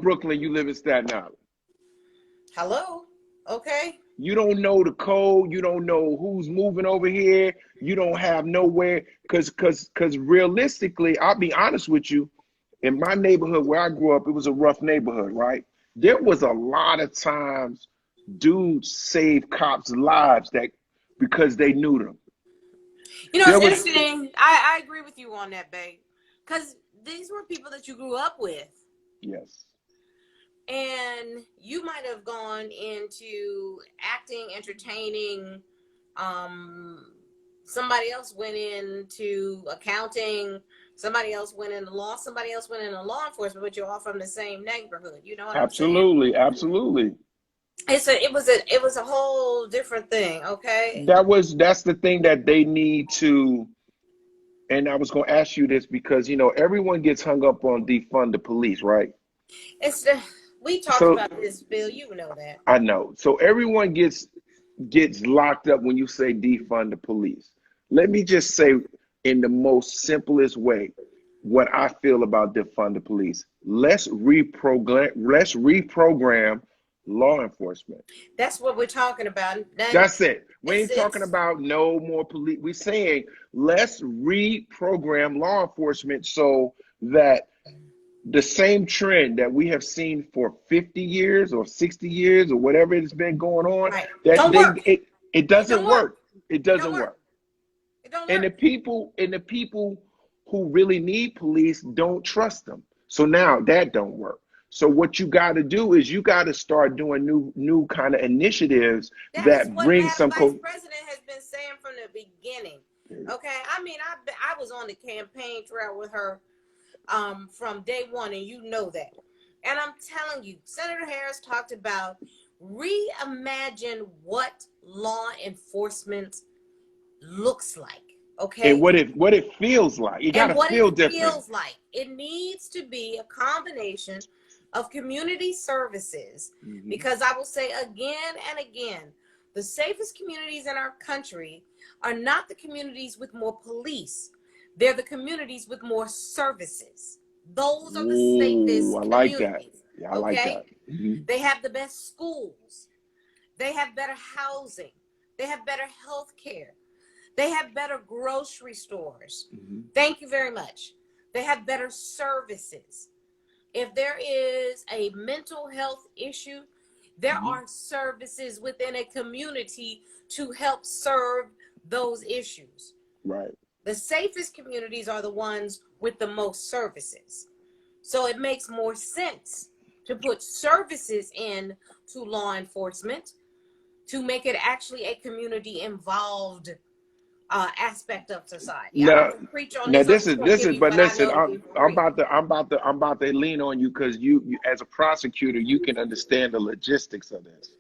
Brooklyn, you live in Staten Island. Hello? Okay. You don't know the code. You don't know who's moving over here. You don't have nowhere. Because realistically, I'll be honest with you, in my neighborhood where I grew up, it was a rough neighborhood, right? There was a lot of times dudes saved cops' lives because they knew them. You know, it's interesting. I agree with you on that, babe. Because these were people that you grew up with. Yes. And you might have gone into acting, entertaining. Somebody else went into accounting. Somebody else went into law. Somebody else went into law enforcement, but you're all from the same neighborhood. You know what I'm saying? Absolutely. It was a whole different thing. Okay. That's the thing that they need to. And I was going to ask you this because, everyone gets hung up on defund the police, right? We talked about this, Bill. You know that. I know. So everyone gets locked up when you say defund the police. Let me just say in the most simplest way what I feel about defund the police. Let's reprogram law enforcement. That's what we're talking about. That's it. We ain't talking about no more police. We're saying let's reprogram law enforcement so that the same trend that we have seen for 50 years or 60 years or whatever it's been going on, right. it doesn't work. It doesn't work. And the people who really need police don't trust them. So now that don't work. So what you got to do is you got to start doing new kind of initiatives that bring some. Vice President has been saying from the beginning. Okay, I mean, I was on the campaign trail with her from day one, and you know that. And I'm telling you, Senator Harris talked about reimagine what law enforcement looks like. Okay, and what it feels like. It gotta feel different. Feels like it needs to be a combination of community services, because I will say again and again, the safest communities in our country are not the communities with more police. They're the communities with more services. Those are the safest I like communities. That. Yeah, I like that. They have the best schools. They have better housing. They have better health care. They have better grocery stores. Thank you very much. They have better services. If there is a mental health issue, there are services within a community to help serve those issues. Right. The safest communities are the ones with the most services. So it makes more sense to put services in to law enforcement to make it actually a community involved aspect of society. This is. But listen, I'm about to lean on you because you, as a prosecutor, you can understand the logistics of this.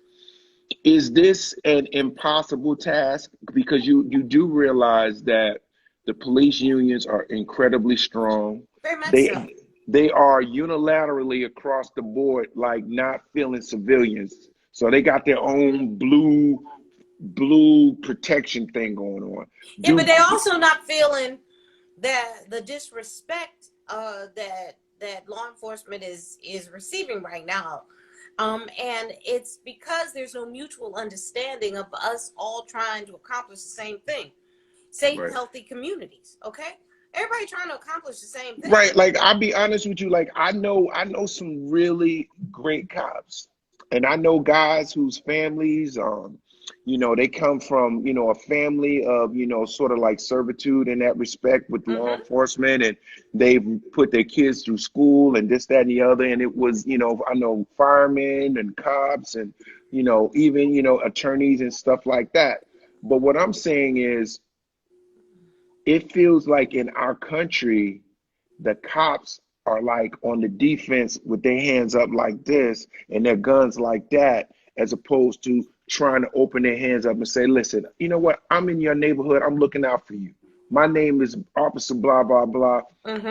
Is this an impossible task? Because you do realize that the police unions are incredibly strong. Very much so. They are unilaterally across the board, like not feeling civilians. So they got their own blue protection thing going on. Yeah, but they also not feeling that the disrespect that law enforcement is receiving right now. And it's because there's no mutual understanding of us all trying to accomplish the same thing. Safe, healthy communities, okay? Everybody trying to accomplish the same thing. Right, like I'll be honest with you, like I know some really great cops. And I know guys whose families they come from, a family of, sort of like servitude in that respect with law enforcement, and they've put their kids through school and this, that, and the other. And it was, I know firemen and cops and, even, attorneys and stuff like that. But what I'm saying is, it feels like in our country, the cops are like on the defense with their hands up like this and their guns like that, as opposed to trying to open their hands up and say, listen, you know what? I'm in your neighborhood. I'm looking out for you. My name is Officer blah, blah, blah.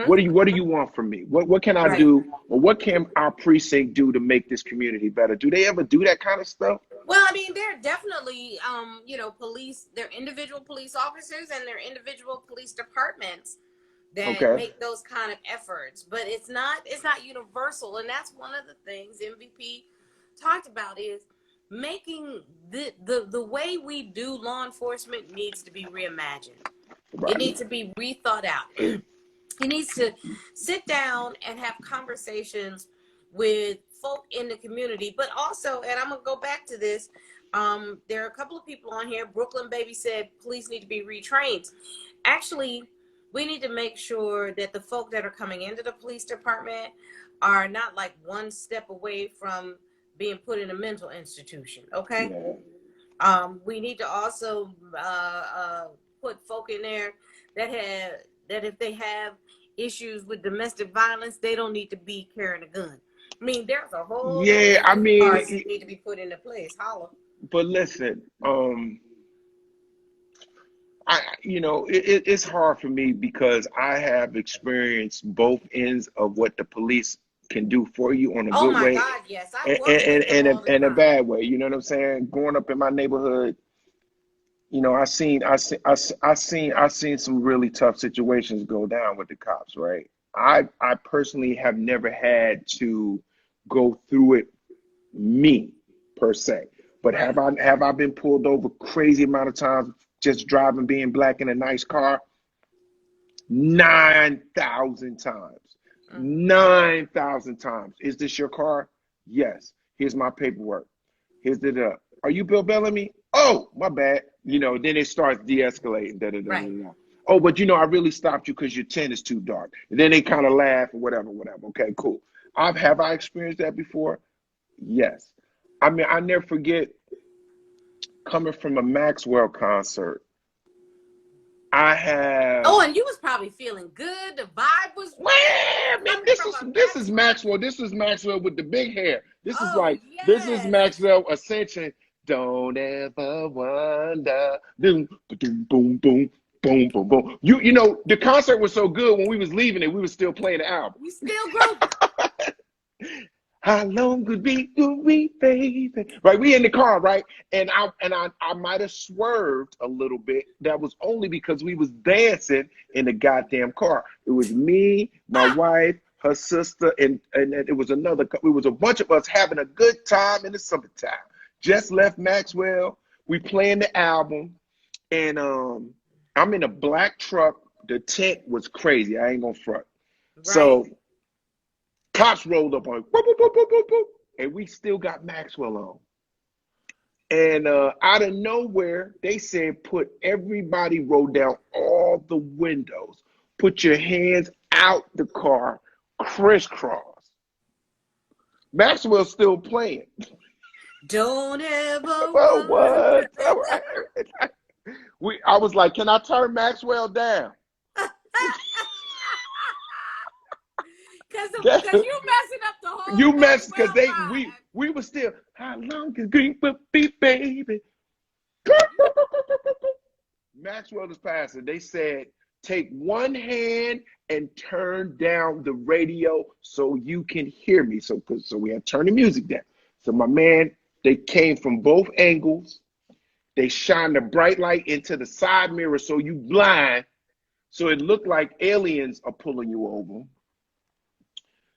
What do you want from me? What can I do? Or what can our precinct do to make this community better? Do they ever do that kind of stuff? Well, I mean, they're definitely, police, they're individual police officers and they're individual police departments that Okay. make those kind of efforts, but it's not universal. And that's one of the things MVP talked about, is making the way we do law enforcement needs to be reimagined. It Right. needs to be rethought out. He needs to sit down and have conversations with folk in the community, but also, and I'm gonna go back to this. There are a couple of people on here. Brooklyn Baby said police need to be retrained. Actually, we need to make sure that the folk that are coming into the police department are not like one step away from being put in a mental institution. Okay. Yeah. We need to also put folk in there that if they have issues with domestic violence, they don't need to be carrying a gun. I mean, there's a whole lot Yeah, I of parts mean, that need to be put into place. Holla. but listen, it's hard for me because I have experienced both ends of what the police can do for you on a Oh good my way God, yes. I and, work with and, them and, all the a, and a time. bad way. You know what I'm saying? Growing up in my neighborhood, I seen some really tough situations go down with the cops, right? I personally have never had to go through it me per se. But Right. have I been pulled over crazy amount of times just driving being black in a nice car? 9,000 times. Mm-hmm. 9,000 times. Is this your car? Yes. Here's my paperwork. Here's the. Are you Bill Bellamy? Oh, my bad. Then it starts de-escalating. Da, da, da, Right. da, da. Oh, but I really stopped you because your tent is too dark. And then they kind of laugh or whatever, whatever. Okay, cool. Have I experienced that before? Yes. I mean, I never forget coming from a Maxwell concert. I have. Oh, and you was probably feeling good. The vibe was Man, man, coming this from is a this is Maxwell. Maxwell. This is Maxwell with the big hair. Oh, This is yes. Maxwell Ascension. Don't ever wonder. Boom, boom, boom, boom, boom, boom, boom. The concert was so good when we was leaving it, we was still playing the album. We still grooving. How long could we, baby? Right, we in the car, right? And I might have swerved a little bit. That was only because we was dancing in the goddamn car. It was me, my wife, her sister, and it was it was a bunch of us having a good time in the summertime. Just left Maxwell. We playing the album, and I'm in a black truck. The tent was crazy. I ain't gonna front. Right. So cops rolled up on, boop, boop, boop, boop, boop, boop, and we still got Maxwell on. And out of nowhere, they said, everybody roll down all the windows. Put your hands out the car, crisscross. Maxwell's still playing. Don't ever Well, wonder. what? All right. I was like, can I turn Maxwell down? Because you messing up the whole You messed because Maxwell vibe. we were still, how long can green be, baby? Maxwell is passing. They said, take one hand and turn down the radio so you can hear me. So we had to turn the music down. So my man, they came from both angles. They shined a bright light into the side mirror so you blind. So it looked like aliens are pulling you over.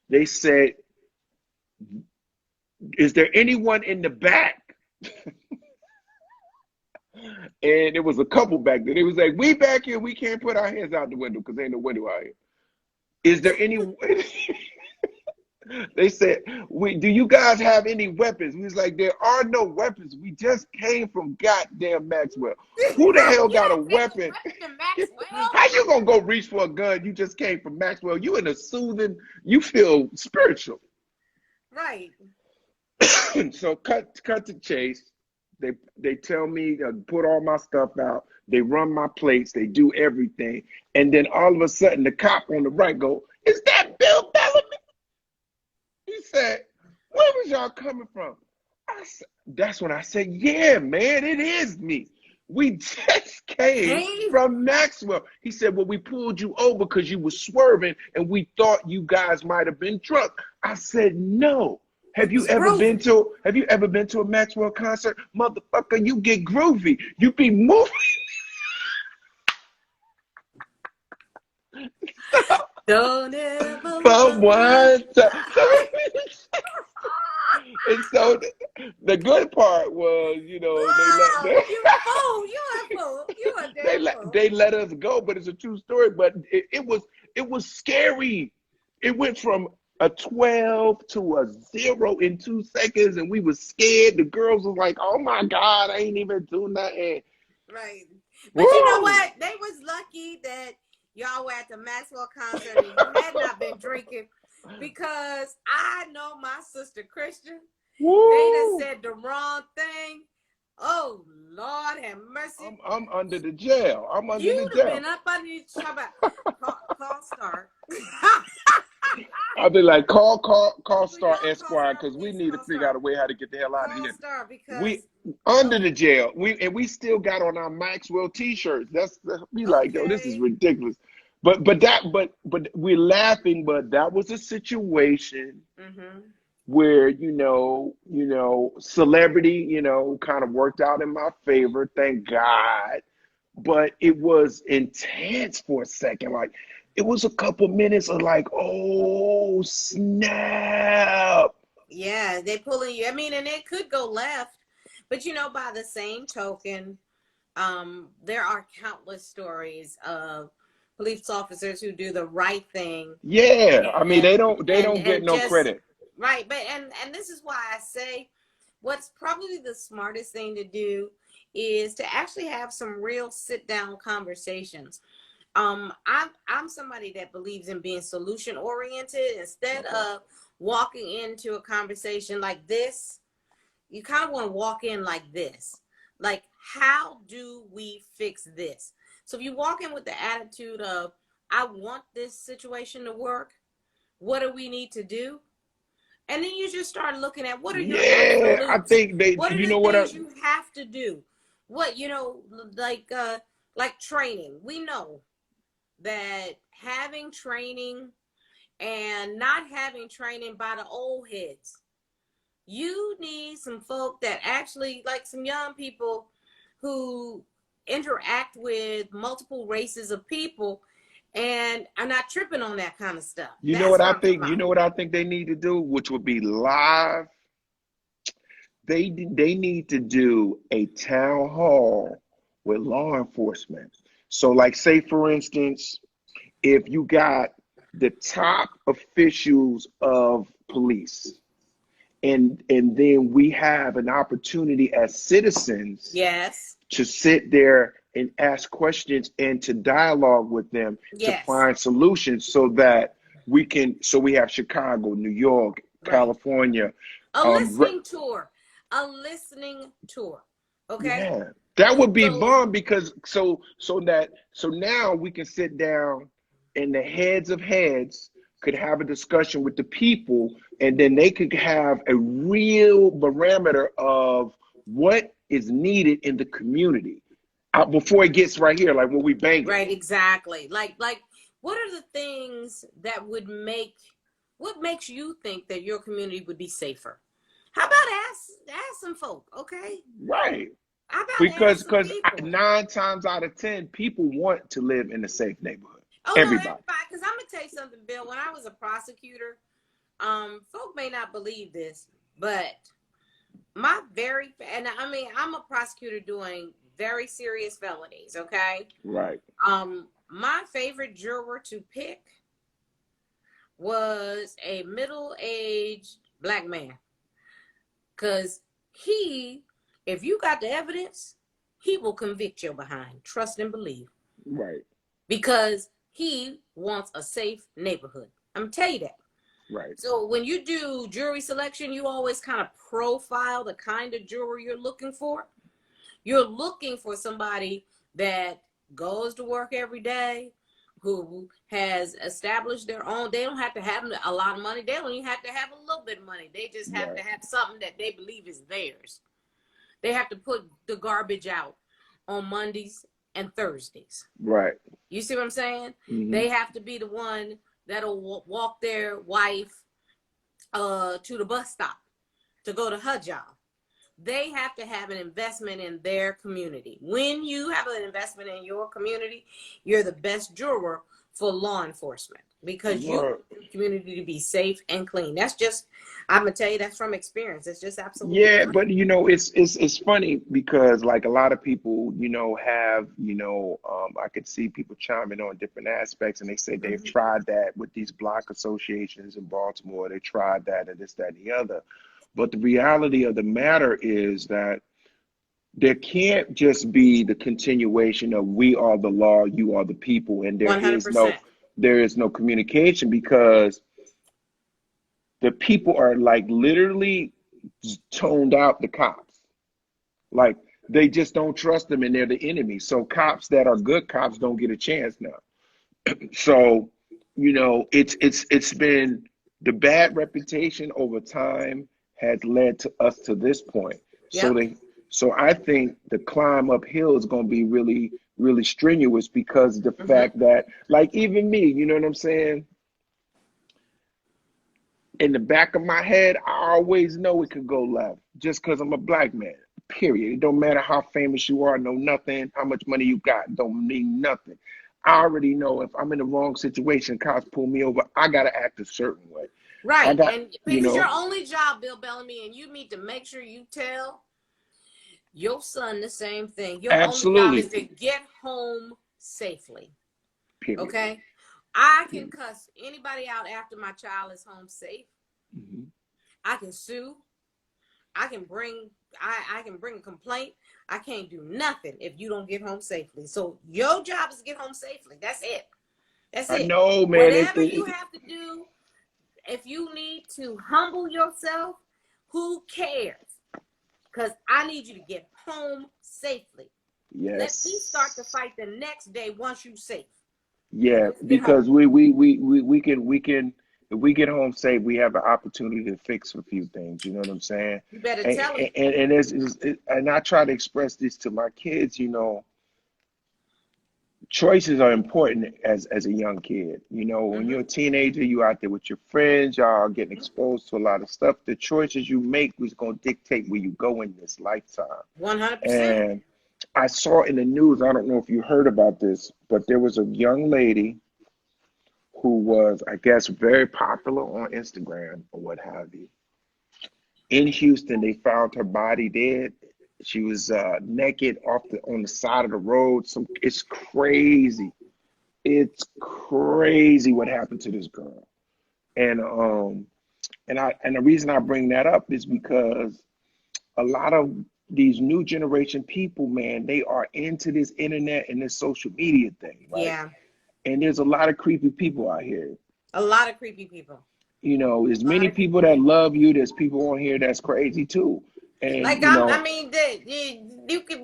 They said, is there anyone in the back? And there was a couple back there. They was like, we back here, we can't put our hands out the window because ain't no window out here. Is there any They said, do you guys have any weapons? We was like, there are no weapons. We just came from goddamn Maxwell. Who the hell You got a don't take weapon? to Maxwell. How you gonna go reach for a gun? You just came from Maxwell. You in a soothing, you feel spiritual. Right. So cut to chase. They tell me to put all my stuff out. They run my plates. They do everything. And then all of a sudden, the cop on the right go, is that Bill Bellamy? He said, where was y'all coming from? That's when I said, yeah, man, it is me. We just came from Maxwell. He said, well, we pulled you over because you were swerving and we thought you guys might have been drunk. I said, no. Have you ever been to a Maxwell concert? Motherfucker, you get groovy. You be moving. Don't ever But wonder. one and so the good part was, Wow, you a fool. You a fool. You a damn fool. they let us go, but it's a true story. But it was scary. It went from a 12 to a 0 in 2 seconds, and we was scared. The girls was like, "Oh my God, I ain't even do nothing." Right. But you know Woo! what? They was lucky that y'all were at the Maxwell concert and you had not been drinking, because I know my sister Christian, they done Woo! said the wrong thing. Oh Lord have mercy. I'm under the jail. I'm under the You'd have jail. been up underneath the about call Star. I'll be like, call Star Y'all call Esquire, Star, because we please need to call figure out Star. a way how to get the hell out of Call here. Star because We under oh the jail. We still got on our Maxwell t-shirts. That's be like, yo, this is okay. ridiculous. But we're laughing. But that was a situation Mm-hmm. where celebrity kind of worked out in my favor. Thank God. But it was intense for a second. Like it was a couple minutes of like, oh snap. Yeah, they pulling you. I mean, and it could go left, but by the same token, there are countless stories of police officers who do the right thing, Yeah, I mean and they don't get and no just credit. right. But and this is why I say, what's probably the smartest thing to do is to actually have some real sit down conversations. I'm somebody that believes in being solution oriented instead Okay. of walking into a conversation like this. You kind of want to walk in like this, like, how do we fix this? So if you walk in with the attitude of, I want this situation to work, what do we need to do? And then you just start looking at, what are your Yeah, I absolutes? think they. What are You the know what? things you have to do? What, like training. We know that having training and not having training by the old heads, you need some folk that actually, like some young people who interact with multiple races of people and are not tripping on that kind of stuff. You know That's what what I I'm talking think. You about. know what I think they need to do, which would be live. They need to do a town hall with law enforcement. So, like, say for instance, if you got the top officials of police, and then we have an opportunity as citizens Yes. to sit there and ask questions and to dialogue with them to Yes. find solutions so that we have Chicago, New York, Right. California. A um listening tour. A listening tour. Okay. yeah, that would be So, fun, because so now we can sit down and the heads of heads could have a discussion with the people, and then they could have a real barometer of what is needed in the community before it gets right here, like when we bang it. right, exactly. Like, what are the things that would what makes you think that your community would be safer? How about ask some folk, okay? Right. How about Because ask some people? 9 times out of 10 people want to live in a safe neighborhood. Oh no, Everybody. everybody. Because I'm gonna tell you something, Bill. When I was a prosecutor, folk may not believe this, but and I mean, I'm a prosecutor doing very serious felonies. Okay. Right. My favorite juror to pick was a middle-aged black man, because if you got the evidence, he will convict you behind. Trust and believe. Right. Because he wants a safe neighborhood. I'm gonna tell you that. Right. So when you do jury selection, you always kind of profile the kind of juror you're looking for. You're looking for somebody that goes to work every day, who has established their own. They don't have to have a lot of money. They don't even have to have a little bit of money. They just have Right. to have something that they believe is theirs. They have to put the garbage out on Mondays and Thursdays. Right. You see what I'm saying? Mm-hmm. They have to be the one that'll walk their wife to the bus stop to go to her job. They have to have an investment in their community. When you have an investment in your community, you're the best juror for law enforcement because you Well, want the community to be safe and clean. That's just, I'm gonna tell you, that's from experience. It's just absolutely yeah, clean. but it's funny because like a lot of people, have, I could see people chiming on different aspects, and they say they've Mhm. tried that with these block associations in Baltimore. They tried that and this, that, and the other. But the reality of the matter is that there can't just be the continuation of we are the law, you are the people, and 100%. there is no communication because the people are like literally toned out the cops. Like they just don't trust them and they're the enemy. So cops that are good cops don't get a chance now. So, it's been the bad reputation over time has led to us to this point. So Yep. they so I think the climb uphill is going to be really, really strenuous because of the Hmm. fact that like even me, you know what I'm saying? In the back of my head, I always know it could go left just because I'm a black man. Period. It don't matter how famous you are, no nothing, how much money you got, don't mean nothing. I already know if I'm in the wrong situation, cops pull me over, I gotta act a certain way. I Right. got, And you it's your know, only job, Billbellamy, and you need to make sure you tell your son the same thing. Your only job is absolutely. to get home safely. Period. Okay? I can Period. cuss anybody out after my child is home safe. Mhm. I can sue. I can bring I can bring a complaint. I can't do nothing if you don't get home safely. So your job is to get home safely. That's it. That's I it. know, man. Whatever you have to do, if you need to humble yourself, who cares? Because I need you to get home safely. Let me start the Yes. fight the next day once you're safe. But Yeah, just get home. because we can if we get home safe, we have an opportunity to fix a few things. You know what I'm saying? You better And tell him. and I try to express this to my kids. Choices are important as a young kid. When you're a Mm-hmm. teenager, you out there with your friends, y'all getting exposed to a lot of stuff. The choices you make is going to dictate where you go in this lifetime. 100%. And I saw in the news, I don't know if you heard about this, but there was a young lady who was, I guess, very popular on Instagram or what have you. In Houston, they found her body dead. She was naked on the side of the road. It's crazy. It's crazy what happened to this girl. And the reason I bring that up is because a lot of these new generation people, man, they are into this internet and this social media thing, right? Yeah. And there's a lot of creepy people out here. A lot of creepy people. As A lot many of people creepy that people. love you, there's people on here that's crazy too. And Like I mean,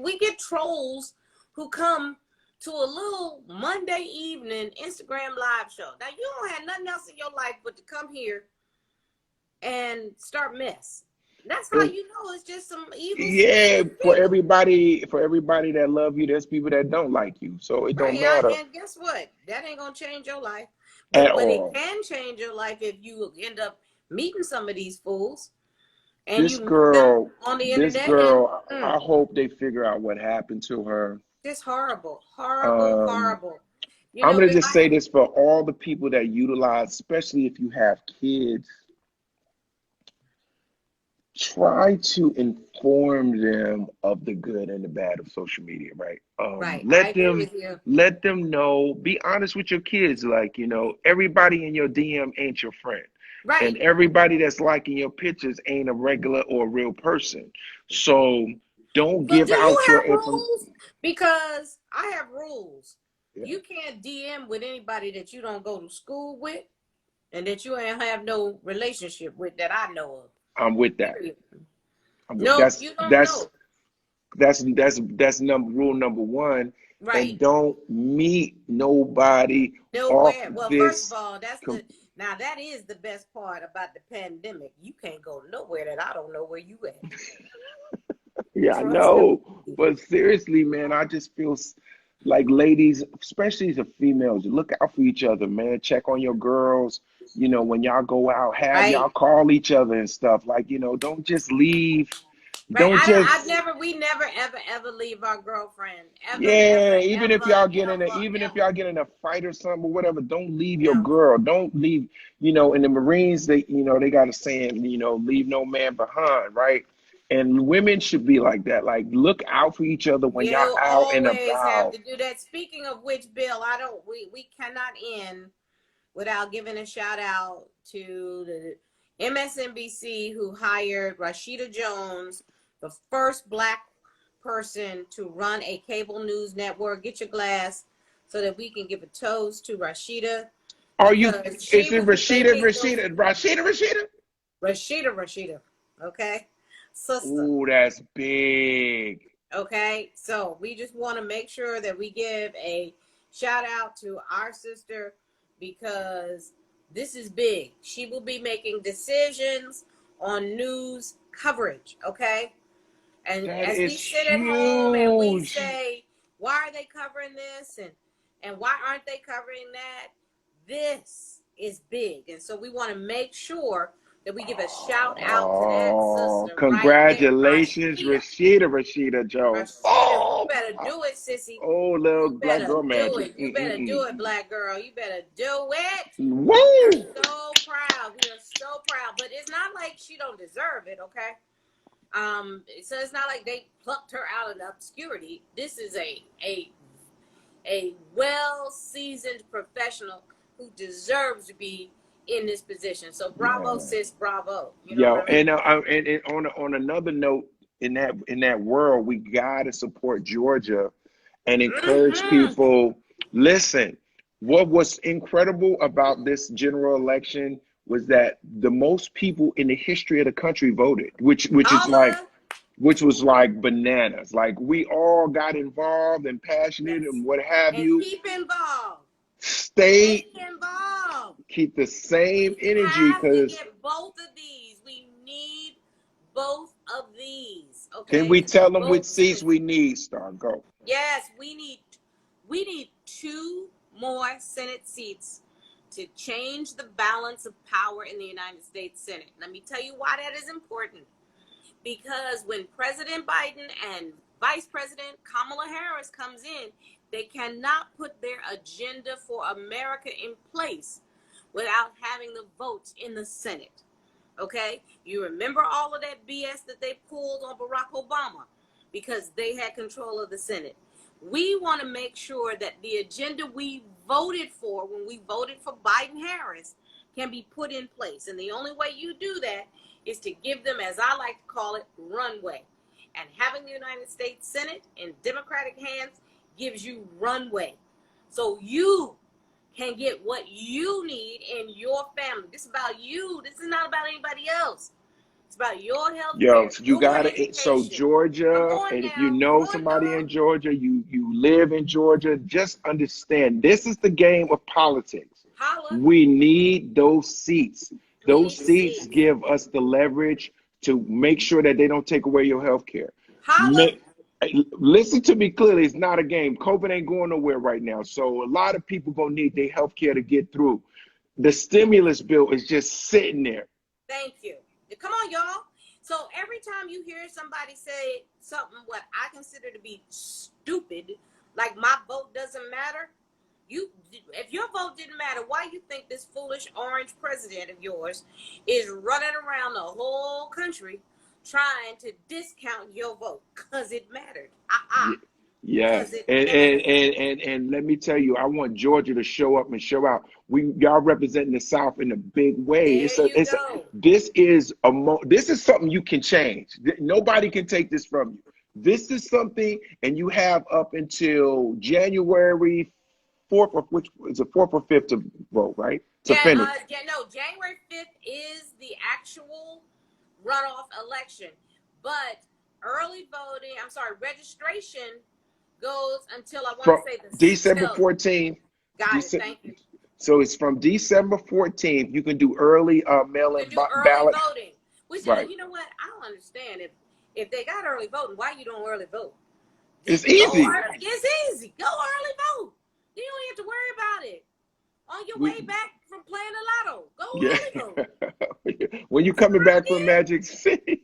we get trolls who come to a little Monday evening Instagram live show. Now you don't have nothing else in your life but to come here and start mess. That's how it, you know it's just some evil, yeah, spirited people, for everybody that love you, there's people that don't like you. So it right? don't matter And guess what? That ain't gonna change your life. at But it all. can change your life if you end up meeting some of these fools and This you meet them girl, on the this internet and girl, I hope they figure out what happened to her. just horrible, horrible, Um, horrible. You I'm know, gonna if just I say this for all the people that utilize, especially if you have kids, try to inform them of the good and the bad of social media, right? right, I Let agree them with you. let them know, be honest with your kids, like, everybody in your DM ain't your friend. Right. And everybody that's liking your pictures ain't a regular or a real person. So don't But give do you out your have information. rules? Because I have rules. Yeah, You can't DM with anybody that you don't go to school with and that you ain't have no relationship with that I know of. I'm with that. Period. I'm with No, that's you don't that's know. that's rule number one. Right. And don't meet nobody off Nowhere. Well, first of this. all, now that is the best part about the pandemic. You can't go nowhere that I don't know where you at. Yeah, I Trust and know. believe. But seriously, man, I just feel like ladies, especially the females, look out for each other, man. Check on your girls. When y'all go out, have y'all Right. call each other and stuff. Like, don't just leave, Right. Don't just We never, ever leave our girlfriend. Ever, yeah, ever, even if ever, y'all get in a ever, even if ever. y'all get in a fight or something or whatever, don't leave your No. girl. Don't leave, in the Marines, they got a saying, leave no man behind, right? And women should be like that. Like, look out for each other when y'all You out and always have about. to do that. Speaking of which, Bill, we cannot end without giving a shout out to the MSNBC who hired Rashida Jones, the first Black person to run a cable news network. Get your glass so that we can give a toast to Rashida because Is she it will be making those. Rashida. Okay, sister. Ooh, that's big. Okay, so we just want to make sure that we give a shout out to our sister because this is big. She will be making decisions on news coverage, okay? And That as we is sit at home and we huge. say, why are they covering this and why aren't they covering that? This is big. And so we want to make sure that we give a shout out to that Oh, sister right there, congratulations, Rashida. Rashida Jones. Rashida, you better do it, sissy. Oh, little You black better girl do magic. it. You better do it, black girl. You better do it. We are Woo! so proud. We are so proud. But it's not like she don't deserve it, okay? So it's not like they plucked her out of obscurity. This is a well-seasoned professional who deserves to be in this position. So bravo, Yeah. sis, bravo. You know Yo, what I mean? and on another note, in that world, we gotta support Georgia and encourage Mm-hmm. people. Listen, what was incredible about this general election was that the most people in the history of the country voted, Holla. which was like bananas. Like we all got involved and passionate Yes. and what have And you. keep involved. Stay, Stay involved. keep the same We energy, have to because get both of these. We need both of these. can Okay? we tell them which Both seats Senate. we need? Star, go. Yes, we need two more Senate seats to change the balance of power in the United States Senate. Let me tell you why that is important. Because when President Biden and Vice President Kamala Harris comes in, they cannot put their agenda for America in place without having the votes in the Senate. Okay? You remember all of that BS that they pulled on Barack Obama because they had control of the Senate. We want to make sure that the agenda we voted for when we voted for Biden Harris can be put in place. And the only way you do that is to give them, as I like to call it, runway. And having the United States Senate in Democratic hands gives you runway. So you can get what you need in your family. This is about you. This is not about anybody else. It's about your health Yo, care, so you your got it. So education. Come Georgia, on and if you now. Come know on, somebody y'all. in Georgia, you live in Georgia, just understand this is the game of politics. Holla. We need those seats. We Those need the seats seats. give us the leverage to make sure that they don't take away your health care. Holla. Listen to me clearly. It's not a game. COVID ain't going nowhere right now. So a lot of people gonna need their health care to get through. The stimulus bill is just sitting there. Thank you. Come on, y'all. So every time you hear somebody say something what I consider to be stupid, like my vote doesn't matter, if your vote didn't matter, why you think this foolish orange president of yours is running around the whole country trying to discount your vote? Because it mattered. Because Yes, it and and, mattered. and and and let me tell you, I want Georgia to show up and show out. Y'all representing the South in a big way. There you go. This is something you can change. Nobody can take this from you. This is something, and you have up until January 4th, or which is the 4th or 5th to vote, right? To Yeah, finish. no, January 5th is the actual runoff election. But registration goes until I want From to say the December 12th. 14th. Got it. Thank you. So it's from December 14th. You can do early You mail-in can do early ballot. voting. Which, Right. you know what? I don't understand. If they got early voting, why you don't early vote? It's Go easy. early. It's easy. Go early vote. You don't have to worry about it. On your way back from playing the lotto, go Yeah. early vote. When you coming back from Magic City.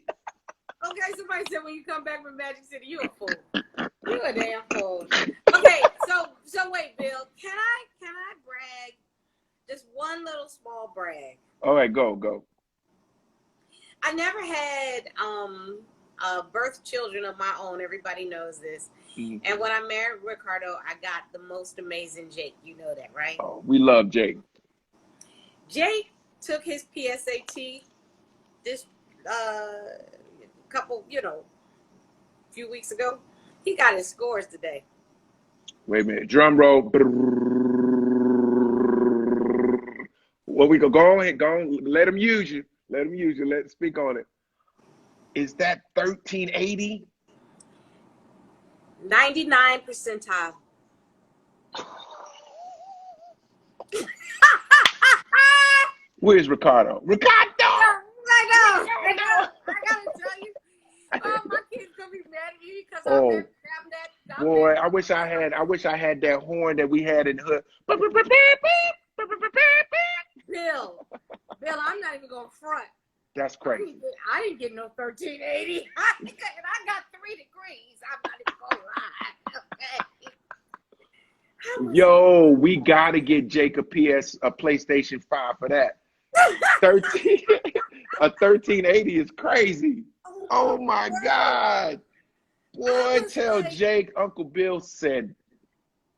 Okay, somebody Somebody said when you come back from Magic City, you a fool. You a damn fool. Okay, so wait, Bill. Can I brag? Just one little small brag. All right, go. I never had birth children of my own. Everybody knows this. Mm-hmm. And when I married Ricardo, I got the most amazing Jake. You know that, right? Oh, we love Jake. Jake took his PSAT this couple, few weeks ago. He got his scores today. Wait a minute. Drum roll. Well, we go ahead. Go on. Let him use you. Let's speak on it. Is that 1380? 99 percentile. Where's Ricardo? Ricardo! I know. I gotta tell you. Oh, my kid's gonna be mad at me because I'm that. Boy, I wish I had that horn that we had in Hood. Bill, I'm not even gonna front. That's crazy. I didn't get no 1380. I got 3 degrees. I'm not even gonna lie. Okay. Yo, we gotta get Jake a PlayStation 5 for that. A 1380 is crazy. Oh my God. Boy, tell Jake Uncle Bill said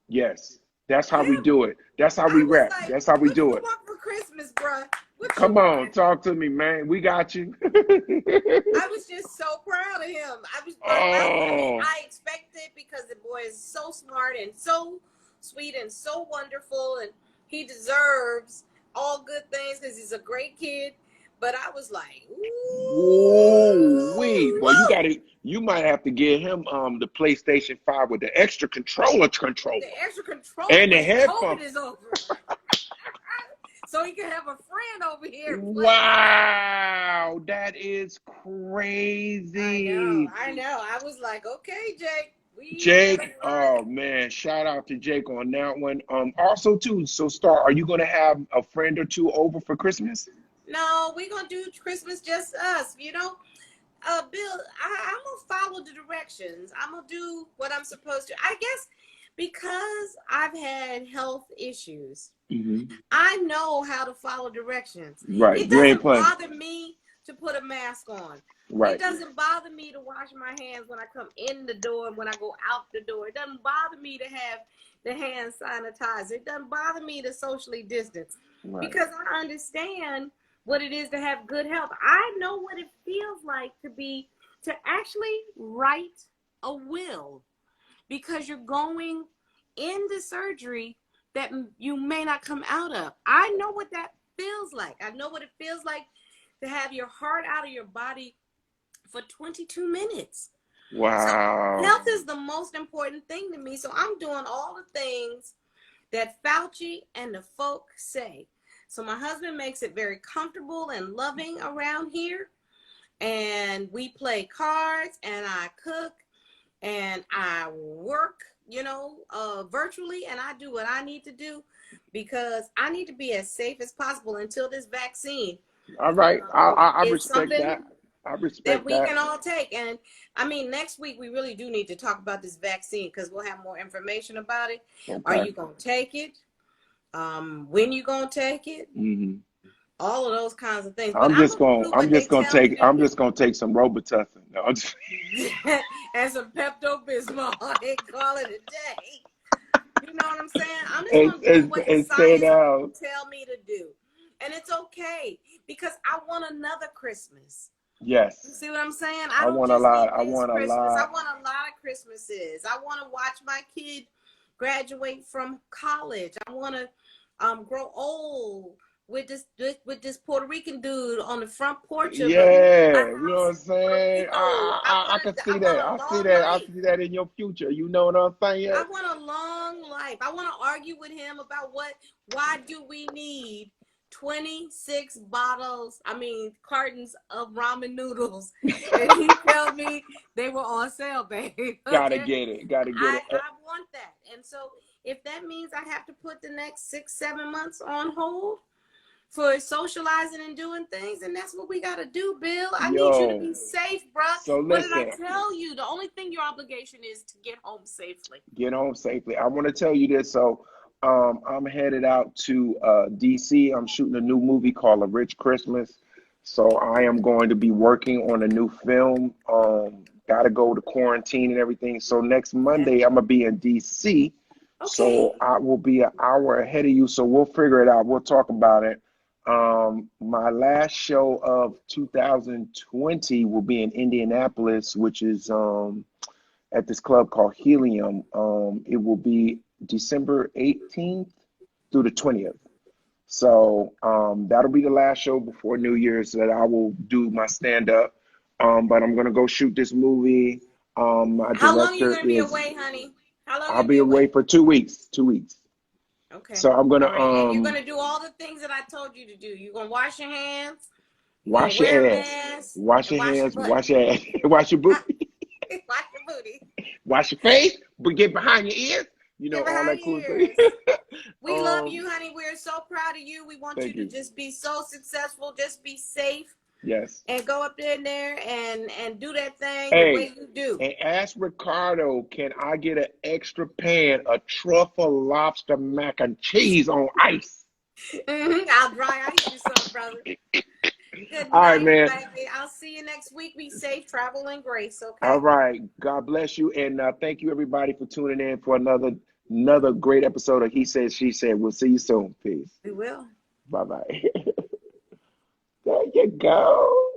yes. That's how we do it. That's how we rap. Like, that's how we do it. What for Christmas, bro? Come on, talk to me, man. We got you. I was just so proud of him. I expected because the boy is so smart and so sweet and so wonderful, and he deserves all good things because he's a great kid. But I was like, ooh, wait. Well, you might have to get him the PlayStation 5 with the extra controller. The extra controller and the headphones is over. So he can have a friend over here. Wow, that is crazy. I know. I was like, okay, Jake. Jake, oh man, shout out to Jake on that one. Also too, so Star, are you gonna have a friend or two over for Christmas? No, we're gonna do Christmas just us, Bill, I'm gonna follow the directions. I'm gonna do what I'm supposed to. I guess because I've had health issues, I know how to follow directions. Right. It doesn't bother me to put a mask on. Right. It doesn't bother me to wash my hands when I come in the door and when I go out the door. It doesn't bother me to have the hand sanitizer. It doesn't bother me to socially distance because I understand what it is to have good health. I know what it feels like to actually write a will because you're going into surgery that you may not come out of. I know what that feels like. I know what it feels like to have your heart out of your body for 22 minutes. Wow. So health is the most important thing to me. So I'm doing all the things that Fauci and the folk say. So my husband makes it very comfortable and loving around here. And we play cards and I cook and I work, virtually, and I do what I need to do because I need to be as safe as possible until this vaccine. All right. I respect that. I respect that we can all take. And I mean, next week, we really do need to talk about this vaccine because we'll have more information about it. Okay. Are you going to take it? When you going to take it? Mm-hmm. All of those kinds of things. I'm just going to take some Robitussin. No, and some Pepto-Bismol and call it a day. You know what I'm saying? I'm just going to do what the science tell me to do. And it's okay because I want another Christmas. Yes. You see what I'm saying? I want a lot. I want a lot of Christmases. I want to watch my kid graduate from college. I want to grow old with this Puerto Rican dude on the front porch of you know what I'm saying? I can see that. I see that in your future. You know what I'm saying? I want a long life. I want to argue with him about why do we need 26 cartons of ramen noodles. And he told me they were on sale, babe. Gotta get it. I want that. And so if that means I have to put the next 6-7 months on hold, for socializing and doing things, and that's what we got to do, Bill. I need you to Yo, be safe, bro. so What did I listen, tell you? The only thing your obligation is to get home safely. get home safely. I want to tell you this. So, I'm headed out to DC. I'm shooting a new movie called A Rich Christmas. So I am going to be working on a new film. Got to go to quarantine and everything. So next Yeah. Monday, I'm gonna be in DC. Okay. So I will be an hour ahead of you. So we'll figure it out. We'll talk about it. My last show of 2020 will be in Indianapolis, which is at this club called Helium. It will be December 18th through the 20th. So that'll be the last show before New Year's that I will do my stand up. But I'm gonna go shoot this movie. My How long are you director gonna be is away, honey? How long are you I'll gonna be be away away? for 2 weeks. 2 weeks. Okay. So I'm gonna All right. And you're gonna do all the things that I told you to do. You're gonna wash your hands. You're gonna wash wear a your ass, mask wash and your wash your hands, butt. wash your ass, wash your booty, Wash your booty. wash your face, but get behind your ears. Get All behind that your cool stuff. ears. We love you, honey. We're so proud of you. We want you Thank to you. just be so successful. Just be safe Yes. and go up there and do that thing the way Hey, you do. and ask Ricardo, can I get an extra pan of truffle lobster mac and cheese on ice? I'll dry ice you some, brother. Good All right, night, man. baby. I'll see you next week. Be safe, travel in grace, All okay? right. God bless you. And thank you, everybody, for tuning in for another great episode of He Said, She Said. We'll see you soon. Peace. We will. Bye bye. There you go.